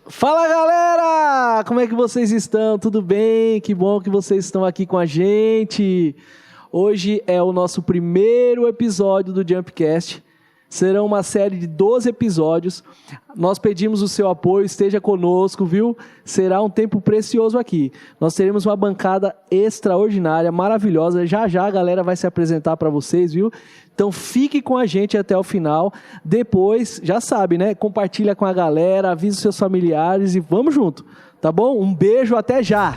Fala galera, como é que vocês estão? Tudo bem? Que bom que vocês estão aqui com a gente. Hoje é o nosso primeiro episódio do Jumpcast. Serão uma série de 12 episódios. Nós pedimos o seu apoio, esteja conosco, viu? Será um tempo precioso aqui. Nós teremos uma bancada extraordinária, maravilhosa. Já já a galera vai se apresentar para vocês, viu? Então fique com a gente até o final. Depois, já sabe, né? Compartilha com a galera, avisa os seus familiares e vamos junto, tá bom? Um beijo, até já!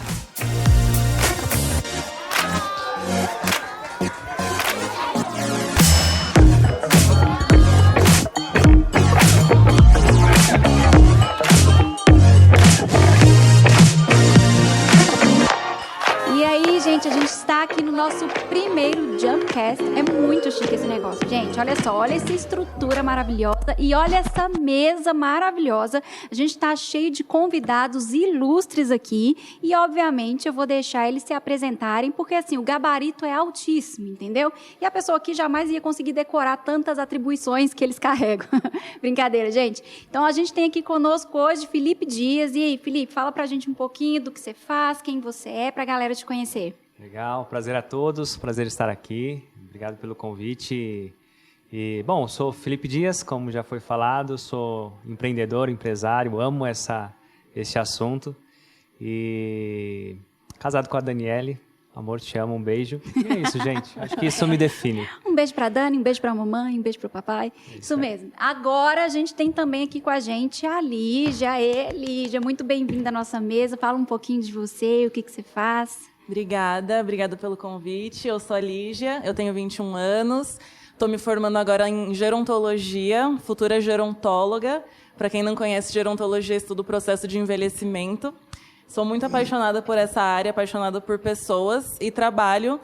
Gente, a gente está aqui no nosso primeiro Jumpcast. É muito chique esse negócio, gente. Olha só, olha essa estrutura maravilhosa e olha essa mesa maravilhosa. A gente está cheio de convidados ilustres aqui e, obviamente, eu vou deixar eles se apresentarem, porque, assim, o gabarito é altíssimo, entendeu? E a pessoa aqui jamais ia conseguir decorar tantas atribuições que eles carregam. Brincadeira, gente. Então, a gente tem aqui conosco hoje Felipe Dias. E aí, Felipe, fala pra gente um pouquinho do que você faz, quem você é, pra galera te conhecer. Legal, prazer a todos, prazer estar aqui, obrigado pelo convite. Bom, sou Felipe Dias, como já foi falado, sou empreendedor, empresário, amo esse assunto e casado com a Daniele, amor, te amo, um beijo. E é isso, gente, acho que isso me define. Um beijo pra Dani, um beijo pra mamãe, um beijo pro papai, isso mesmo. Agora a gente tem também aqui com a gente a Lígia. Lígia, muito bem-vinda à nossa mesa, fala um pouquinho de você, o que você faz. Obrigada pelo convite. Eu sou a Lígia, eu tenho 21 anos, estou me formando agora em gerontologia, futura gerontóloga. Para quem não conhece, gerontologia estuda o processo de envelhecimento. Sou muito apaixonada por essa área, apaixonada por pessoas e trabalho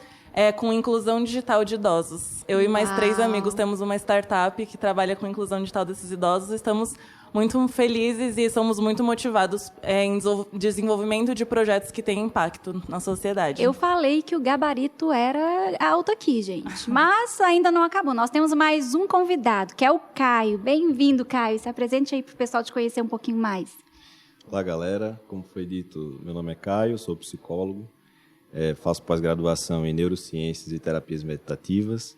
com inclusão digital de idosos. Eu e mais 3 amigos temos uma startup que trabalha com inclusão digital desses idosos. Estamos muito felizes e somos muito motivados em desenvolvimento de projetos que têm impacto na sociedade. Eu falei que o gabarito era alto aqui, gente, mas ainda não acabou. Nós temos mais um convidado, que é o Caio. Bem-vindo, Caio. Se apresente aí para o pessoal te conhecer um pouquinho mais. Olá, galera. Como foi dito, meu nome é Caio, sou psicólogo, faço pós-graduação em neurociências e terapias meditativas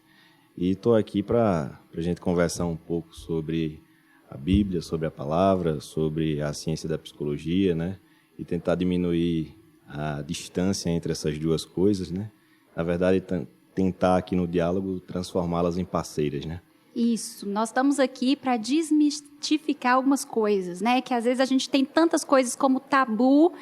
e estou aqui para a gente conversar um pouco sobre a Bíblia, sobre a palavra, sobre a ciência da psicologia, né? E tentar diminuir a distância entre essas duas coisas, né? Na verdade, tentar aqui no diálogo transformá-las em parceiras, né? Isso, nós estamos aqui para desmistificar algumas coisas, né? Que às vezes a gente tem tantas coisas como tabu,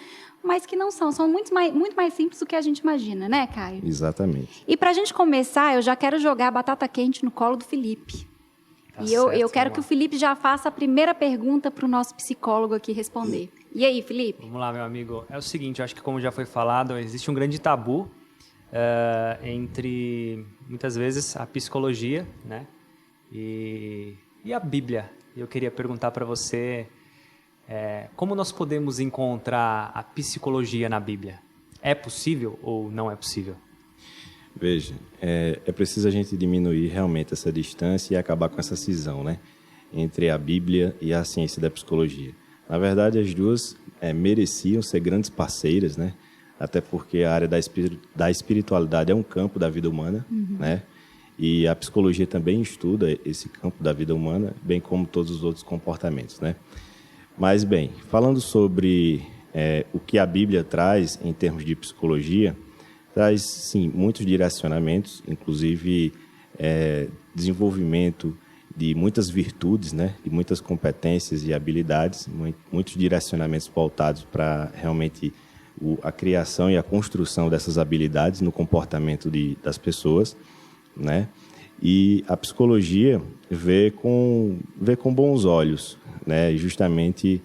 mas que não são muito mais simples do que a gente imagina, né, Caio? Exatamente. E para a gente começar, eu já quero jogar a batata quente no colo do Felipe. E eu quero que o Felipe já faça a primeira pergunta para o nosso psicólogo aqui responder. E aí, Felipe? Vamos lá, meu amigo. É o seguinte, eu acho que como já foi falado, existe um grande tabu entre, muitas vezes, a psicologia, né? E a Bíblia. Eu queria perguntar para você como nós podemos encontrar a psicologia na Bíblia? É possível ou não é possível? Veja, é preciso a gente diminuir realmente essa distância e acabar com essa cisão, né, entre a Bíblia e a ciência da psicologia. Na verdade, as duas mereciam ser grandes parceiras, né, até porque a área da espiritualidade é um campo da vida humana, né, e a psicologia também estuda esse campo da vida humana, bem como todos os outros comportamentos, né. Mas, bem, falando sobre o que a Bíblia traz em termos de psicologia, traz, sim, muitos direcionamentos, inclusive desenvolvimento de muitas virtudes, né, de muitas competências e habilidades, muitos direcionamentos voltados para realmente a criação e a construção dessas habilidades no comportamento das pessoas, né? E a psicologia vê com bons olhos, né, justamente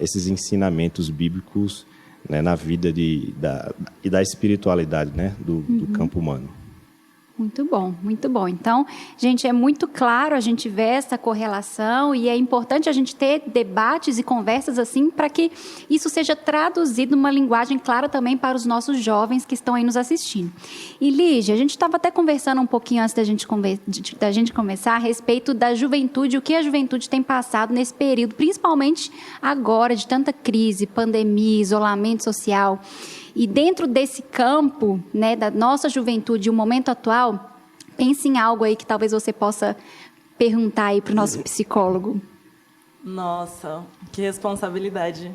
esses ensinamentos bíblicos, né, na vida e da espiritualidade, né, do campo humano. Muito bom, muito bom. Então, gente, é muito claro a gente ver essa correlação e é importante a gente ter debates e conversas assim para que isso seja traduzido numa linguagem clara também para os nossos jovens que estão aí nos assistindo. E, Lígia, a gente estava até conversando um pouquinho antes da gente começar a respeito da juventude, o que a juventude tem passado nesse período, principalmente agora, de tanta crise, pandemia, isolamento social. E dentro desse campo, né, da nossa juventude, o momento atual, pense em algo aí que talvez você possa perguntar aí para o nosso psicólogo. Nossa, que responsabilidade.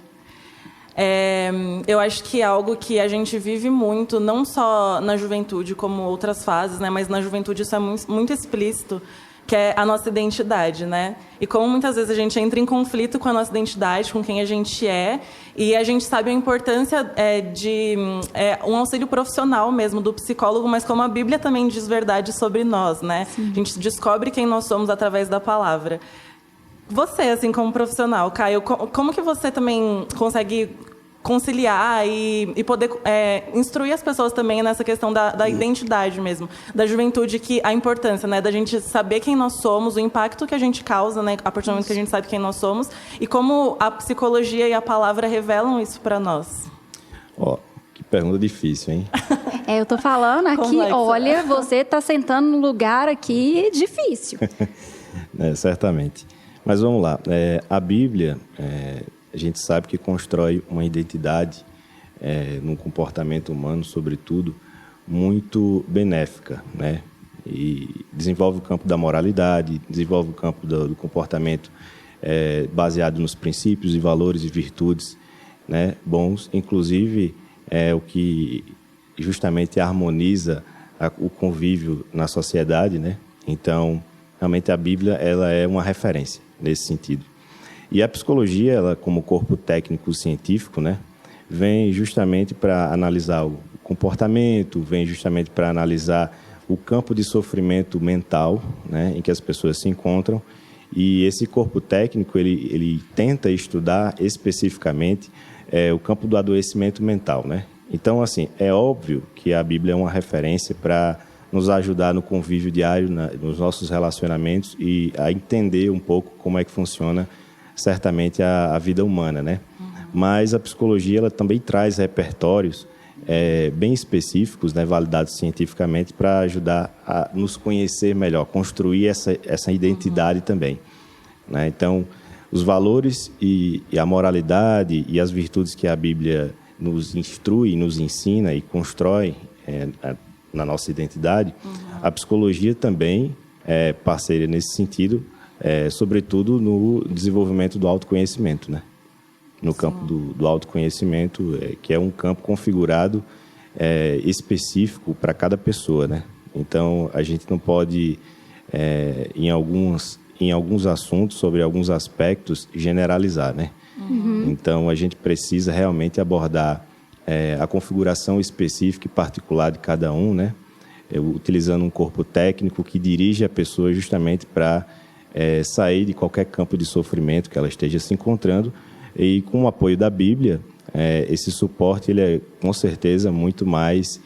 Eu acho que é algo que a gente vive muito, não só na juventude, como outras fases, né, mas na juventude isso é muito explícito, que é a nossa identidade, né? E como muitas vezes a gente entra em conflito com a nossa identidade, com quem a gente é, e a gente sabe a importância de um auxílio profissional mesmo do psicólogo, mas como a Bíblia também diz verdade sobre nós, né? Sim. A gente descobre quem nós somos através da palavra. Você, assim, como profissional, Caio, como que você também consegue conciliar e poder instruir as pessoas também nessa questão da identidade mesmo, da juventude, que a importância, né, da gente saber quem nós somos, o impacto que a gente causa, né, a partir do momento que a gente sabe quem nós somos, e como a psicologia e a palavra revelam isso para nós? Que pergunta difícil, hein? Eu tô falando aqui, Complexo. Olha, você está sentando num lugar aqui difícil. Certamente. Mas vamos lá. A Bíblia, a gente sabe que constrói uma identidade num comportamento humano, sobretudo, muito benéfica, né? E desenvolve o campo da moralidade, desenvolve o campo do comportamento baseado nos princípios e valores e virtudes, né, bons. Inclusive, o que justamente harmoniza o convívio na sociedade, né? Então, realmente a Bíblia ela é uma referência nesse sentido. E a psicologia, ela como corpo técnico científico, né, vem justamente para analisar o comportamento, vem justamente para analisar o campo de sofrimento mental, né, em que as pessoas se encontram. E esse corpo técnico, ele tenta estudar especificamente o campo do adoecimento mental, né? Então, assim, é óbvio que a Bíblia é uma referência para nos ajudar no convívio diário, nos nossos relacionamentos e a entender um pouco como é que funciona certamente a vida humana, né? Mas a psicologia ela também traz repertórios bem específicos, né, validados cientificamente, para ajudar a nos conhecer melhor, construir essa identidade também, né? Então, os valores e a moralidade e as virtudes que a Bíblia nos instrui, nos ensina e constrói na nossa identidade, a psicologia também é parceira nesse sentido, sobretudo no desenvolvimento do autoconhecimento, né? No campo do autoconhecimento, que é um campo configurado específico para cada pessoa, né? Então, a gente não pode, em alguns assuntos, sobre alguns aspectos, generalizar, né? Então, a gente precisa realmente abordar a configuração específica e particular de cada um, né? Utilizando um corpo técnico que dirige a pessoa justamente para sair de qualquer campo de sofrimento que ela esteja se encontrando. E com o apoio da Bíblia, esse suporte ele é com certeza muito mais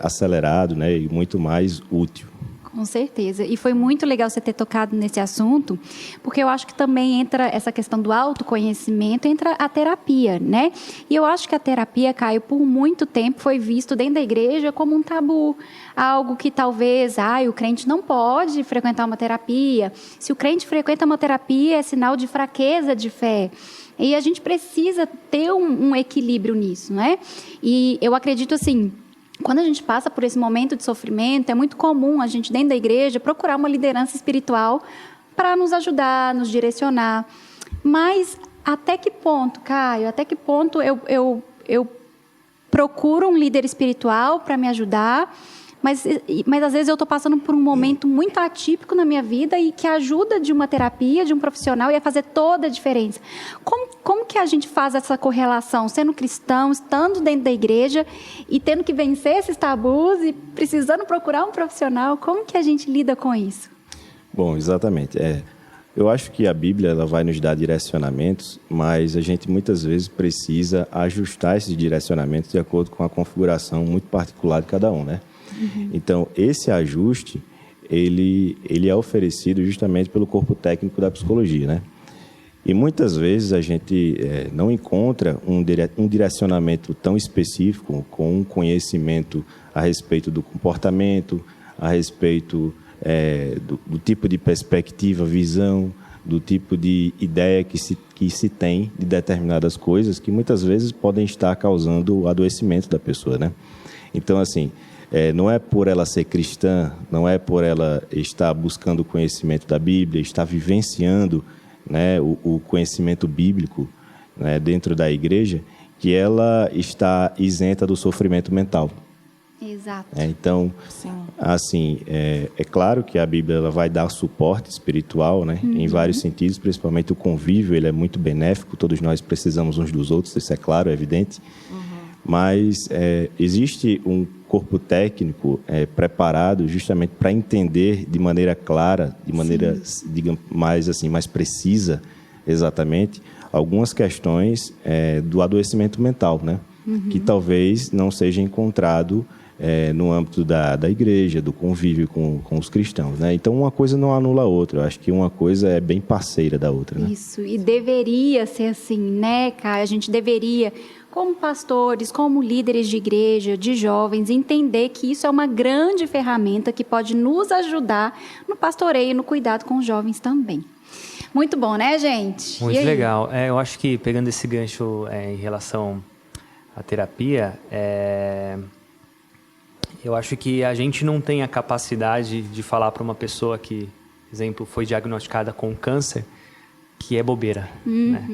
acelerado, né? E muito mais útil. Com certeza. E foi muito legal você ter tocado nesse assunto, porque eu acho que também entra essa questão do autoconhecimento, entra a terapia, né? E eu acho que a terapia, Caio, por muito tempo foi visto dentro da igreja como um tabu, algo que talvez, o crente não pode frequentar uma terapia. Se o crente frequenta uma terapia, é sinal de fraqueza de fé. E a gente precisa ter um equilíbrio nisso, né? E eu acredito assim, quando a gente passa por esse momento de sofrimento, é muito comum a gente, dentro da igreja, procurar uma liderança espiritual para nos ajudar, nos direcionar. Mas até que ponto, Caio, até que ponto eu procuro um líder espiritual para me ajudar, mas às vezes eu estou passando por um momento muito atípico na minha vida e que a ajuda de uma terapia, de um profissional, ia fazer toda a diferença. Como que a gente faz essa correlação, sendo cristão, estando dentro da igreja e tendo que vencer esses tabus e precisando procurar um profissional? Como que a gente lida com isso? Bom, exatamente. Eu acho que a Bíblia ela vai nos dar direcionamentos, mas a gente muitas vezes precisa ajustar esses direcionamentos de acordo com a configuração muito particular de cada um, né? Então, esse ajuste, ele é oferecido justamente pelo corpo técnico da psicologia, né? E muitas vezes a gente não encontra um direcionamento tão específico, com um conhecimento a respeito do comportamento, a respeito do tipo de perspectiva, visão, do tipo de ideia que se tem de determinadas coisas que muitas vezes podem estar causando o adoecimento da pessoa, né? Então, assim, não é por ela ser cristã, não é por ela estar buscando o conhecimento da Bíblia, estar vivenciando, né, o conhecimento bíblico, né, dentro da igreja, que ela está isenta do sofrimento mental. Exato. Então, Sim. assim, é claro que a Bíblia ela vai dar suporte espiritual, né, em vários sentidos, principalmente o convívio, ele é muito benéfico, todos nós precisamos uns dos outros, isso é claro, é evidente. Mas existe um corpo técnico preparado justamente para entender de maneira clara, de maneira, digamos, mais precisa, exatamente, algumas questões do adoecimento mental, né? Que talvez não seja encontrado no âmbito da igreja, do convívio com os cristãos, né? Então, uma coisa não anula a outra. Eu acho que uma coisa é bem parceira da outra, né? Isso, e deveria ser assim, né, Caio? A gente deveria, como pastores, como líderes de igreja, de jovens, entender que isso é uma grande ferramenta que pode nos ajudar no pastoreio, no cuidado com os jovens também. Muito bom, né, gente? Muito legal. Eu acho que, pegando esse gancho em relação à terapia, eu acho que a gente não tem a capacidade de falar para uma pessoa que, exemplo, foi diagnosticada com câncer, que é bobeira, né?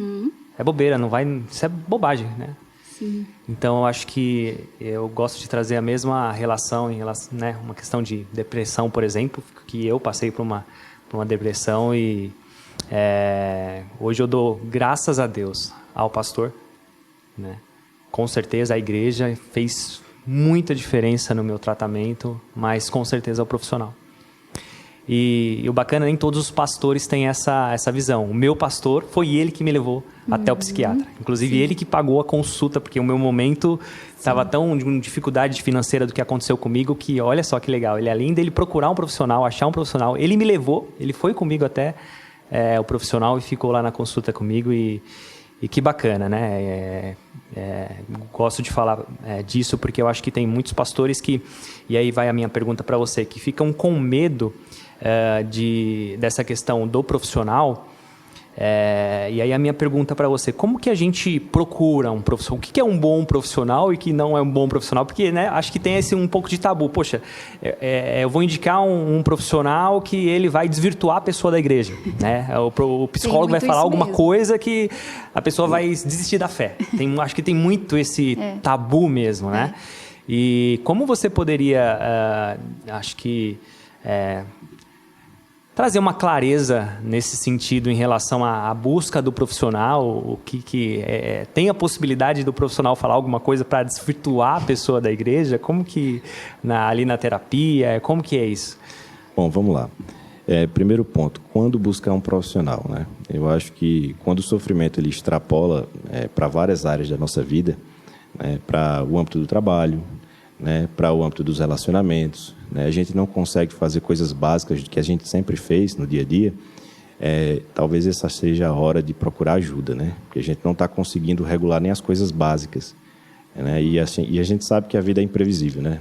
É bobeira, não vai... Isso é bobagem, né? Sim. Então, eu acho que eu gosto de trazer a mesma relação, né, uma questão de depressão, por exemplo, que eu passei por uma depressão e hoje eu dou graças a Deus ao pastor, né? Com certeza a igreja fez muita diferença no meu tratamento, mas com certeza é o profissional. E o bacana, nem todos os pastores têm essa visão. O meu pastor, foi ele que me levou até o psiquiatra. Inclusive, ele que pagou a consulta, porque o meu momento estava tão de dificuldade financeira do que aconteceu comigo, que olha só que legal. Ele, além dele procurar um profissional, achar um profissional, ele me levou, ele foi comigo até o profissional e ficou lá na consulta comigo e que bacana, né? Gosto de falar disso porque eu acho que tem muitos pastores que, e aí vai a minha pergunta para você, que ficam com medo dessa questão do profissional. E aí a minha pergunta para você, como que a gente procura um profissional? O que é um bom profissional e que não é um bom profissional? Porque, né, acho que tem um pouco de tabu. Poxa, eu vou indicar um profissional que ele vai desvirtuar a pessoa da igreja, né? O psicólogo vai falar alguma coisa que a pessoa vai desistir da fé. Acho que tem muito esse tabu mesmo, né? E como você poderia, acho que... trazer uma clareza nesse sentido em relação à busca do profissional, o que tem a possibilidade do profissional falar alguma coisa para desvirtuar a pessoa da igreja? Como que, ali na terapia, como que é isso? Bom, vamos lá. Primeiro ponto, quando buscar um profissional, né? Eu acho que quando o sofrimento ele extrapola para várias áreas da nossa vida, né? Para o âmbito do trabalho, né? Para o âmbito dos relacionamentos, né? A gente não consegue fazer coisas básicas que a gente sempre fez no dia a dia. Talvez essa seja a hora de procurar ajuda, né? Porque a gente não está conseguindo regular nem as coisas básicas, né? E a gente sabe que a vida é imprevisível, né?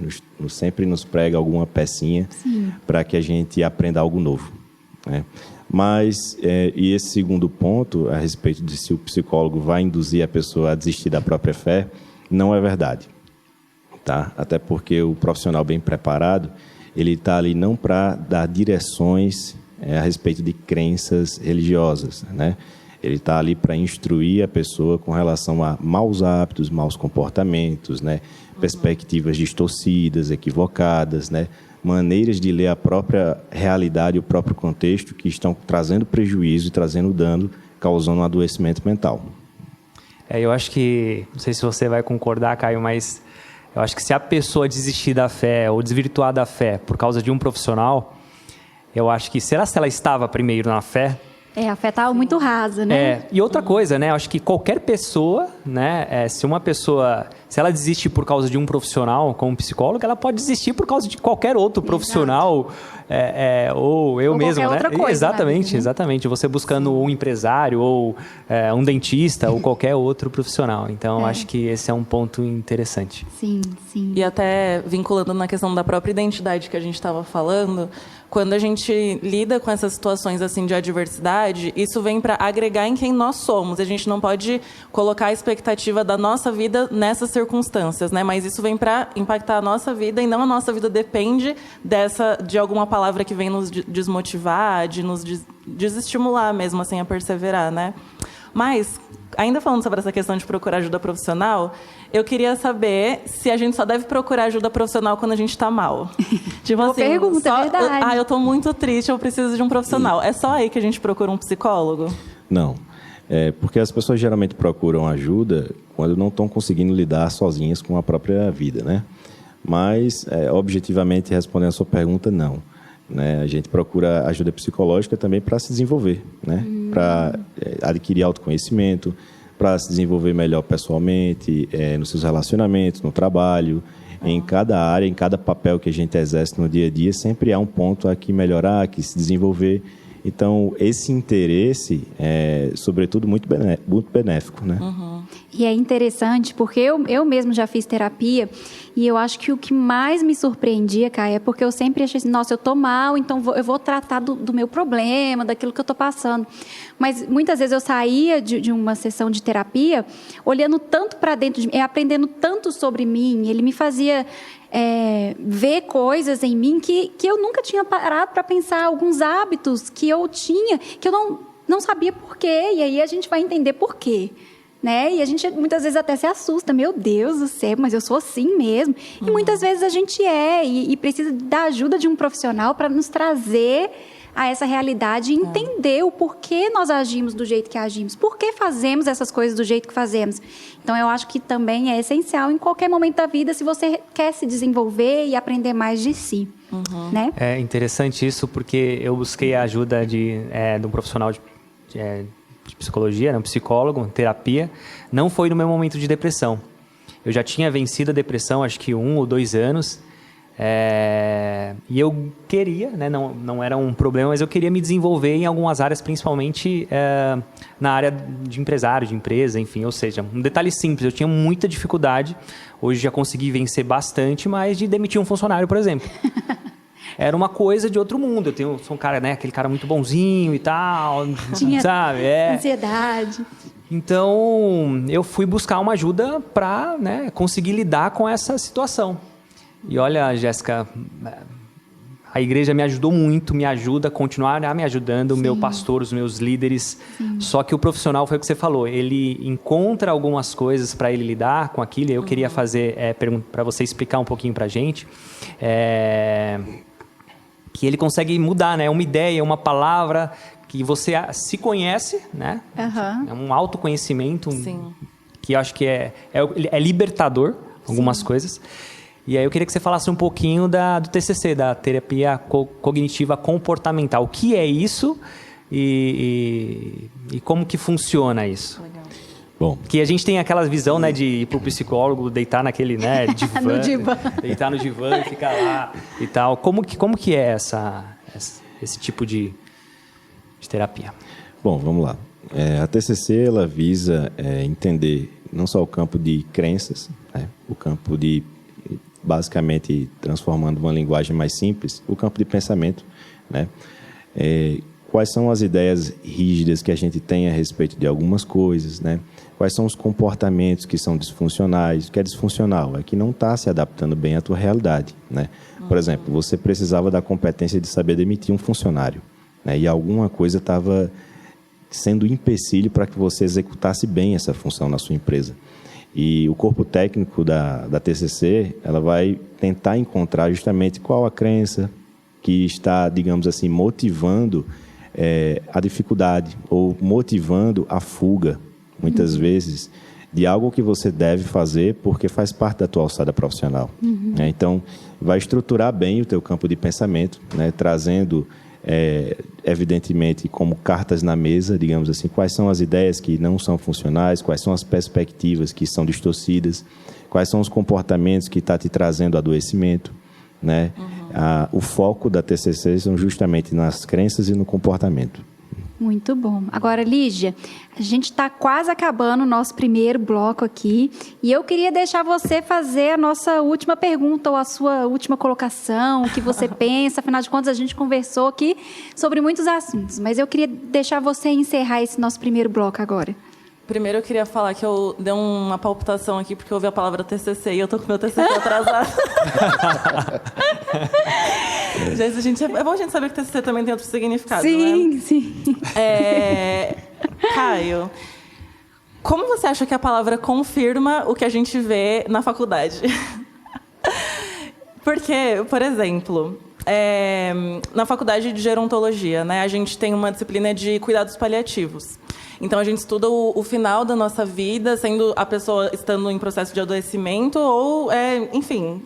Sempre nos prega alguma pecinha para que a gente aprenda algo novo, né? Mas, e esse segundo ponto, a respeito de se o psicólogo vai induzir a pessoa a desistir da própria fé, não é verdade. Tá? Até porque o profissional bem preparado, ele está ali não para dar direções a respeito de crenças religiosas, né? Ele está ali para instruir a pessoa com relação a maus hábitos, maus comportamentos, né? Perspectivas distorcidas, equivocadas, né? Maneiras de ler a própria realidade, o próprio contexto, que estão trazendo prejuízo e trazendo dano, causando um adoecimento mental. Eu acho que, não sei se você vai concordar, Caio, mas eu acho que se a pessoa desistir da fé ou desvirtuar da fé por causa de um profissional, eu acho que, será se ela estava primeiro na fé Afetar muito rasa, né? E outra coisa, né? Acho que qualquer pessoa, né? Se ela desiste por causa de um profissional, como psicólogo, ela pode desistir por causa de qualquer outro profissional, ou eu ou mesmo, né? Outra coisa, exatamente, né? exatamente. Você buscando um empresário, ou um dentista, ou qualquer outro profissional. Então, acho que esse é um ponto interessante. Sim, sim. E até vinculando na questão da própria identidade que a gente estava falando, quando a gente lida com essas situações assim de adversidade, isso vem para agregar em quem nós somos. A gente não pode colocar a expectativa da nossa vida nessas circunstâncias, né? Mas isso vem para impactar a nossa vida e não a nossa vida depende de alguma palavra que vem nos desmotivar, de nos desestimular mesmo assim a perseverar, né? Mas ainda falando sobre essa questão de procurar ajuda profissional, eu queria saber se a gente só deve procurar ajuda profissional quando a gente está mal. Tipo Boa assim, pergunta, é verdade. eu estou muito triste, eu preciso de um profissional. É só aí que a gente procura um psicólogo? Não. Porque as pessoas geralmente procuram ajuda quando não estão conseguindo lidar sozinhas com a própria vida, né? Mas, objetivamente, respondendo a sua pergunta, não. Né? A gente procura ajuda psicológica também para se desenvolver, né? Para adquirir autoconhecimento, para se desenvolver melhor pessoalmente, nos seus relacionamentos, no trabalho, em cada área, em cada papel que a gente exerce no dia a dia, sempre há um ponto a que melhorar, a que se desenvolver. Então, esse interesse é, sobretudo, muito benéfico, né? E é interessante porque eu mesmo já fiz terapia e eu acho que o que mais me surpreendia, Caia, é porque eu sempre achei assim, nossa, eu tô mal, então eu vou tratar do meu problema, daquilo que eu tô passando. Mas muitas vezes eu saía de uma sessão de terapia olhando tanto para dentro de mim, aprendendo tanto sobre mim, ele me fazia ver coisas em mim que eu nunca tinha parado para pensar, alguns hábitos que eu tinha, que eu não sabia por quê, e aí a gente vai entender por quê. Né? E a gente muitas vezes até se assusta, meu Deus do céu, mas eu sou assim mesmo. E muitas vezes a gente e precisa da ajuda de um profissional para nos trazer a essa realidade e entender o porquê nós agimos do jeito que agimos, por que fazemos essas coisas do jeito que fazemos. Então, eu acho que também é essencial em qualquer momento da vida, se você quer se desenvolver e aprender mais de si. Né? É interessante isso, porque eu busquei a ajuda de um profissional de psicologia, um psicólogo, terapia. Não foi no meu momento de depressão. Eu já tinha vencido a depressão, acho que 1 ou 2 anos. E eu queria, né, não era um problema, mas eu queria me desenvolver em algumas áreas, principalmente na área de empresário, de empresa, enfim. Ou seja, um detalhe simples, eu tinha muita dificuldade. Hoje já consegui vencer bastante, mas de demitir um funcionário, por exemplo. Era uma coisa de outro mundo. Sou um cara, né? Aquele cara muito bonzinho e tal. Tinha sabe? ansiedade. Então, eu fui buscar uma ajuda para, né, conseguir lidar com essa situação. E olha, Jéssica, a igreja me ajudou muito, me ajuda a continuar me ajudando, o meu pastor, os meus líderes. Sim. Só que o profissional foi o que você falou. Ele encontra algumas coisas para ele lidar com aquilo. E eu queria fazer para você explicar um pouquinho para a gente. Que ele consegue mudar, né? Uma ideia, uma palavra que você se conhece, né? É um autoconhecimento. Sim. Que eu acho que é libertador, algumas coisas. E aí eu queria que você falasse um pouquinho do TCC, da terapia cognitiva comportamental. O que é isso e como que funciona isso? Legal. Bom, Que a gente tem aquela visão, né, de ir pro psicólogo, deitar naquele, né, divã, No divã. deitar no divã e ficar lá e tal. Como que é esse tipo de terapia? Bom, vamos lá. A TCC ela visa entender não só o campo de crenças, né, o campo de, basicamente, transformando uma linguagem mais simples, o campo de pensamento, né? Quais são as ideias rígidas que a gente tem a respeito de algumas coisas, né? Quais são os comportamentos que são disfuncionais? O que é disfuncional? É que não está se adaptando bem à tua realidade, né? Por exemplo, você precisava da competência de saber demitir um funcionário, né? E alguma coisa estava sendo empecilho para que você executasse bem essa função na sua empresa. E o corpo técnico da TCC, ela vai tentar encontrar justamente qual a crença que está, digamos assim, motivando a dificuldade ou motivando a fuga, muitas vezes, de algo que você deve fazer porque faz parte da tua alçada profissional. Então, vai estruturar bem o teu campo de pensamento, né, trazendo evidentemente, como cartas na mesa, digamos assim, quais são as ideias que não são funcionais, quais são as perspectivas que são distorcidas, quais são os comportamentos que estão te trazendo adoecimento, né? O foco da TCC são justamente nas crenças e no comportamento. Muito bom. Agora, Lígia, a gente está quase acabando o nosso primeiro bloco aqui e eu queria deixar você fazer a nossa última pergunta ou a sua última colocação, o que você pensa. Afinal de contas, a gente conversou aqui sobre muitos assuntos, mas eu queria deixar você encerrar esse nosso primeiro bloco agora. Primeiro eu queria falar que eu dei uma palpitação aqui porque eu ouvi a palavra TCC e eu tô com meu TCC atrasado. Gente, é bom a gente saber que TCC também tem outro significado, sim, né? Sim. Caio, como você acha que a palavra confirma o que a gente vê na faculdade? Porque, por exemplo, na faculdade de gerontologia, né, a gente tem uma disciplina de cuidados paliativos. Então, a gente estuda o final da nossa vida, sendo a pessoa estando em processo de adoecimento ou, enfim,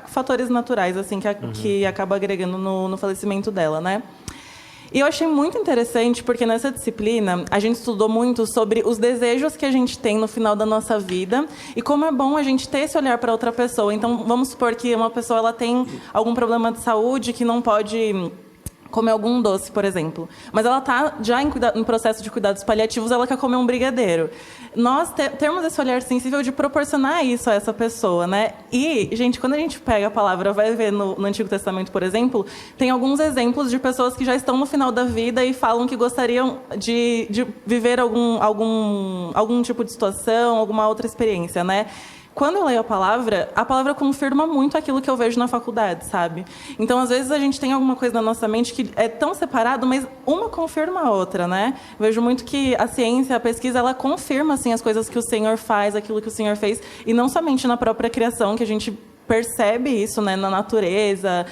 fatores naturais assim que acaba agregando no falecimento dela, né? E eu achei muito interessante porque nessa disciplina a gente estudou muito sobre os desejos que a gente tem no final da nossa vida e como é bom a gente ter esse olhar para outra pessoa. Então, vamos supor que uma pessoa ela tem algum problema de saúde que não pode comer algum doce, por exemplo. Mas ela está já em processo de cuidados paliativos, ela quer comer um brigadeiro. Nós temos esse olhar sensível de proporcionar isso a essa pessoa, né? E, gente, quando a gente pega a palavra, vai ver no Antigo Testamento, por exemplo, tem alguns exemplos de pessoas que já estão no final da vida e falam que gostariam de viver algum tipo de situação, alguma outra experiência, né? Quando eu leio a palavra confirma muito aquilo que eu vejo na faculdade, sabe? Então, às vezes, a gente tem alguma coisa na nossa mente que é tão separado, mas uma confirma a outra, né? Vejo muito que a ciência, a pesquisa, ela confirma, assim, as coisas que o Senhor faz, aquilo que o Senhor fez, e não somente na própria criação, que a gente percebe isso, né, na natureza,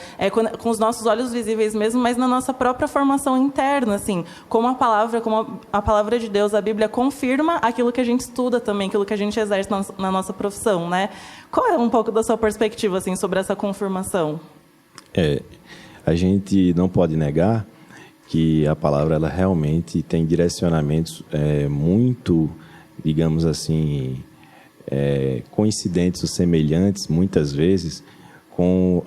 com os nossos olhos visíveis mesmo, mas na nossa própria formação interna, assim, como a palavra de Deus, a Bíblia confirma aquilo que a gente estuda também, aquilo que a gente exerce na nossa profissão, né? Qual é um pouco da sua perspectiva, assim, sobre essa confirmação? A gente não pode negar que a palavra, ela realmente tem direcionamentos muito, digamos assim, coincidentes ou semelhantes, muitas vezes, com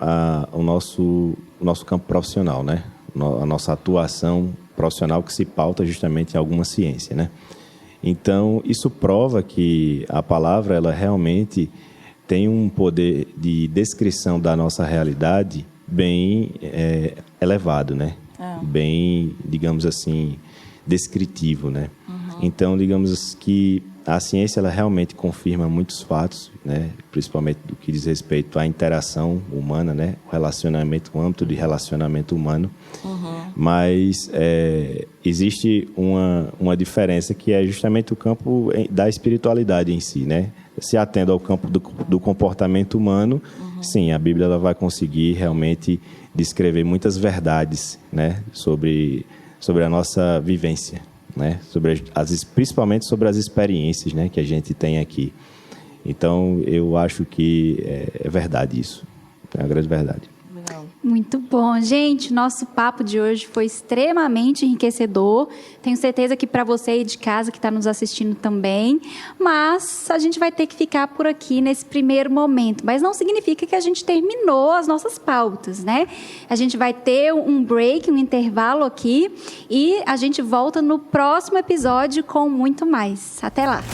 o nosso campo profissional, né? A nossa atuação profissional que se pauta justamente em alguma ciência, né? Então, isso prova que a palavra, ela realmente tem um poder de descrição da nossa realidade bem elevado, né? Bem, digamos assim, descritivo, né? Então, digamos que a ciência, ela realmente confirma muitos fatos, né? Principalmente do que diz respeito à interação humana, né? O âmbito de relacionamento humano. Mas existe uma diferença que é justamente o campo da espiritualidade em si, né? Se atendo ao campo do comportamento humano, sim, a Bíblia ela vai conseguir realmente descrever muitas verdades, né? Sobre a nossa vivência, né? Principalmente sobre as experiências, né, que a gente tem aqui. Então, eu acho que é verdade isso. É uma grande verdade. Muito bom. Gente, nosso papo de hoje foi extremamente enriquecedor. Tenho certeza que para você aí de casa que está nos assistindo também. Mas a gente vai ter que ficar por aqui nesse primeiro momento. Mas não significa que a gente terminou as nossas pautas, né? A gente vai ter um break, um intervalo aqui. E a gente volta no próximo episódio com muito mais. Até lá!